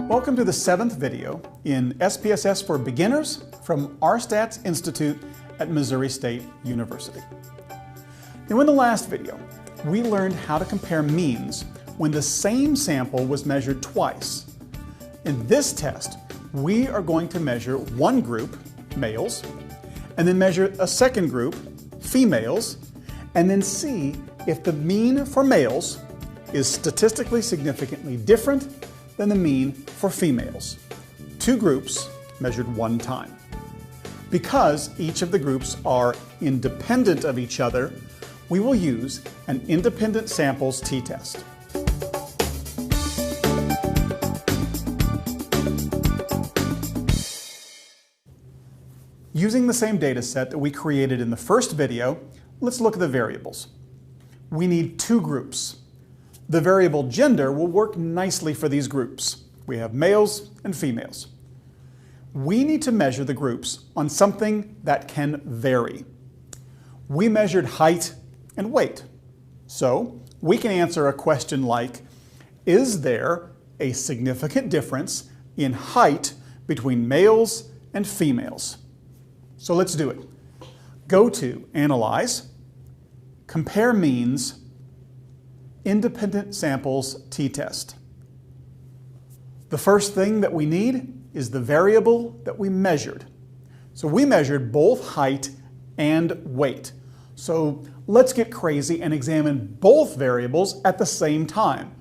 Welcome to the 7th video in SPSS for Beginners from RStats Institute at Missouri State University. Now, in the last video, we learned how to compare means when the same sample was measured twice. In this test, we are going to measure one group, males, and then measure a second group, females, and then see if the mean for males is statistically significantly different than the mean for females. Two groups measured one time. Because each of the groups are independent of each other, we will use an independent samples t-test. Using the same data set that we created in the first video, let's look at the variables. We need two groups. The variable gender will work nicely for these groups. We have males and females. We need to measure the groups on something that can vary. We measured height and weight. So we can answer a question like, is there a significant difference in height between males and females? So let's do it. Go to Analyze, Compare Means, Independent Samples t-test. The first thing that we need is the variable that we measured. So we measured both height and weight. So let's get crazy and examine both variables at the same time.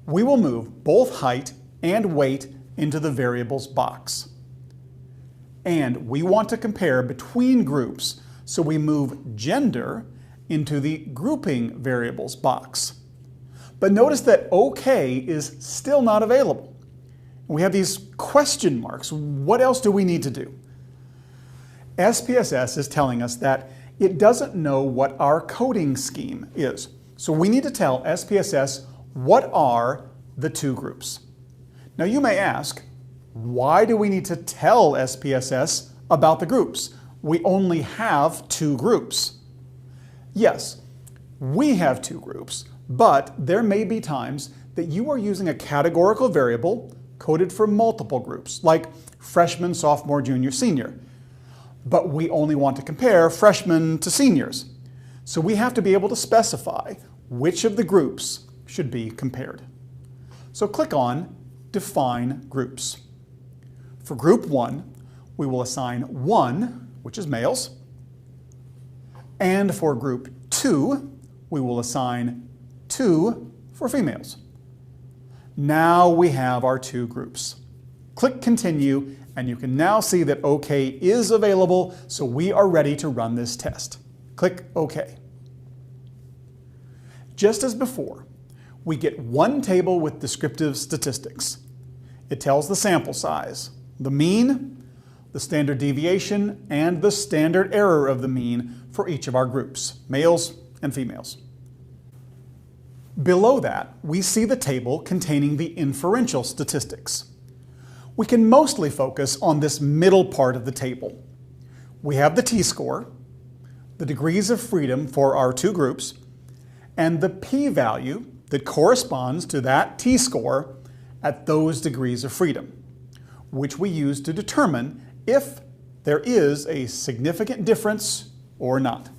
We will move both height and weight into the variables box. And we want to compare between groups, so we move gender into the grouping variables box. But notice that OK is still not available. We have these question marks. What else do we need to do? SPSS is telling us that it doesn't know what our coding scheme is. So we need to tell SPSS what are the two groups. Now you may ask, why do we need to tell SPSS about the groups? We only have two groups. Yes, we have two groups, but there may be times that you are using a categorical variable coded for multiple groups, like freshman, sophomore, junior, senior. But we only want to compare freshmen to seniors. So we have to be able to specify which of the groups should be compared. So click on Define Groups. For group 1, we will assign 1, which is males. And for group 2, we will assign 2 for females. Now we have our two groups. Click Continue, and you can now see that OK is available, so we are ready to run this test. Click OK. Just as before, we get one table with descriptive statistics. It tells the sample size, the mean, the standard deviation, and the standard error of the mean for each of our groups, males and females. Below that, we see the table containing the inferential statistics. We can mostly focus on this middle part of the table. We have the t-score, the degrees of freedom for our two groups, and the p-value that corresponds to that t-score at those degrees of freedom, which we use to determine if there is a significant difference or not.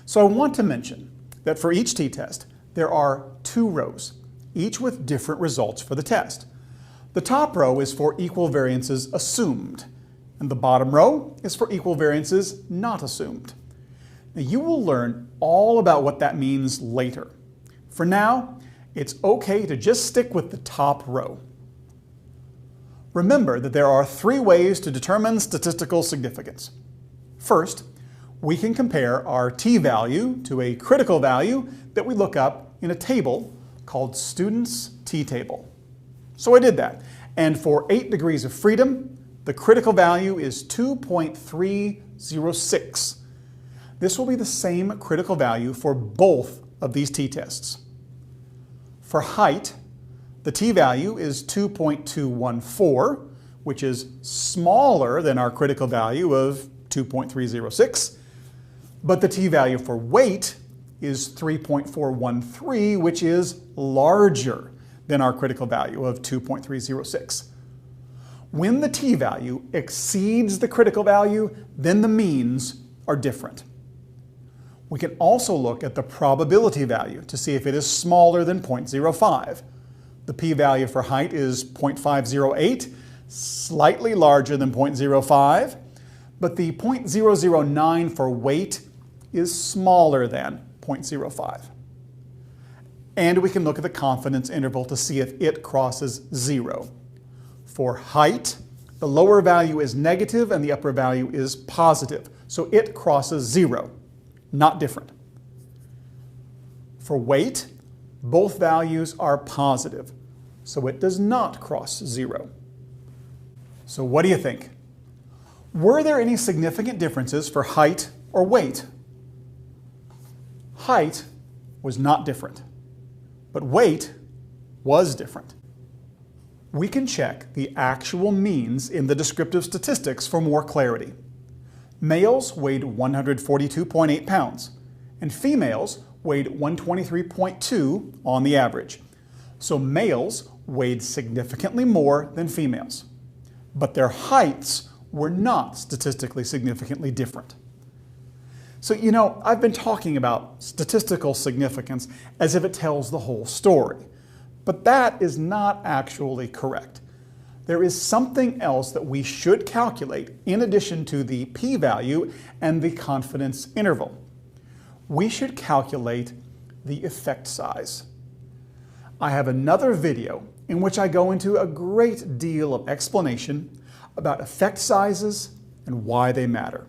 So I want to mention that for each t-test, there are two rows, each with different results for the test. The top row is for equal variances assumed, and the bottom row is for equal variances not assumed. Now, you will learn all about what that means later. For now, it's okay to just stick with the top row. Remember that there are three ways to determine statistical significance. First, we can compare our t-value to a critical value that we look up in a table called Students' T-Table. So I did that. And for 8 degrees of freedom, the critical value is 2.306. This will be the same critical value for both of these t-tests. For height, the t-value is 2.214, which is smaller than our critical value of 2.306. But the t-value for weight is 3.413, which is larger than our critical value of 2.306. When the t-value exceeds the critical value, then the means are different. We can also look at the probability value to see if it is smaller than 0.05. The p-value for height is 0.508, slightly larger than 0.05, but the 0.009 for weight is smaller than 0.05. And we can look at the confidence interval to see if it crosses 0. For height, the lower value is negative and the upper value is positive, so it crosses 0, not different. For weight, both values are positive, so it does not cross 0. So what do you think? Were there any significant differences for height or weight? Height was not different, but weight was different. We can check the actual means in the descriptive statistics for more clarity. Males weighed 142.8 pounds, and females weighed 123.2 on the average. So males weighed significantly more than females, but their heights were not statistically significantly different. So, I've been talking about statistical significance as if it tells the whole story. But that is not actually correct. There is something else that we should calculate in addition to the p-value and the confidence interval. We should calculate the effect size. I have another video in which I go into a great deal of explanation about effect sizes and why they matter.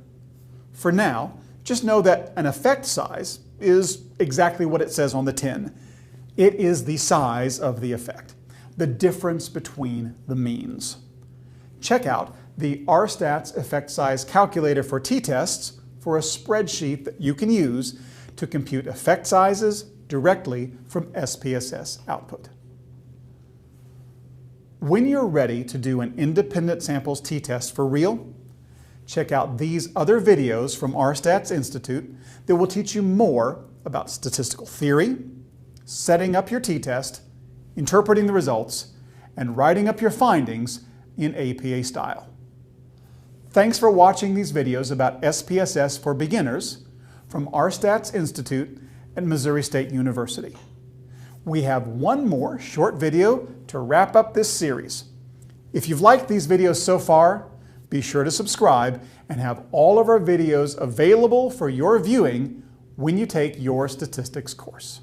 For now, just know that an effect size is exactly what it says on the tin. It is the size of the effect, the difference between the means. Check out the RStats effect size calculator for t-tests for a spreadsheet that you can use to compute effect sizes directly from SPSS output. When you're ready to do an independent samples t-test for real, check out these other videos from RStats Institute that will teach you more about statistical theory, setting up your t-test, interpreting the results, and writing up your findings in APA style. Thanks for watching these videos about SPSS for beginners from RStats Institute at Missouri State University. We have one more short video to wrap up this series. If you've liked these videos so far, be sure to subscribe and have all of our videos available for your viewing when you take your statistics course.